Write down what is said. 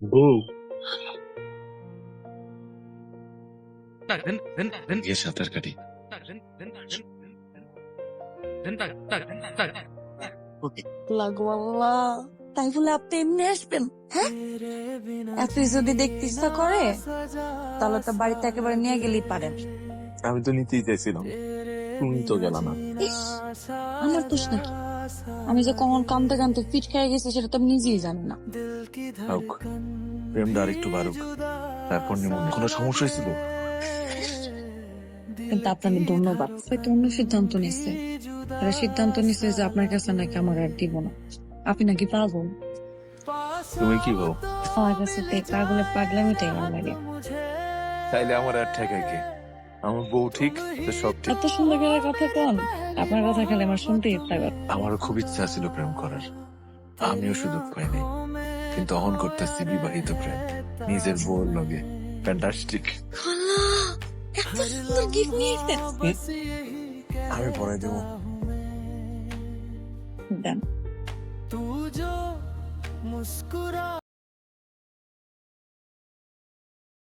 বউ গিয়ে সাঁতার কাটি। লাগো আল্লাহ, তাই বলে আপনি এমনি আসবেন? হ্যাঁ, এতই যদি দেখতে ইচ্ছা করে তাহলে তো বাড়িতে একেবারে নিয়ে গেলেই পারেন। আমি তো নিতেই চাইছিলাম, তুমি তো গেল না। ইস, আমার দোষ নাকি? আমি যে কখন কামতে কামতে ফিট খেয়ে গেছি সেটা তো আমি নিজেই জানি না। হোক, প্রেমটা আর একটু বাড়ুক, তারপর নিমুন। কোনো সমস্যা হয়েছিল? কিন্তু আপনাকে ধন্যবাদ, হয়তো অন্য সিদ্ধান্ত নিচ্ছে। তারা সিদ্ধান্ত নিচ্ছে যে আপনার কাছে নাকি আমার আর দিব না। আপনি নাকি পাগল। তুমি কি বউ? আমার কাছে তো এই পাগলের পাগলামিটাই ভালো লাগে। তাইলে আমার আর ঠেকায় কে? আমার বউ ঠিক তো সব ঠিক। এত সুন্দর করে কথা কন, আপনার কথা খেলে আমার শুনতে ইচ্ছা করে। আমারও খুব ইচ্ছা ছিল প্রেম করার, আমিও সুযোগ পাইনি, কিন্তু অহন করতেছি বিবাহিত প্রেম নিজের বউর লগে। ফ্যান্টাস্টিক। এত সুন্দর গিফট নিয়ে আসতেন। আমি পরে দেবো। দেন।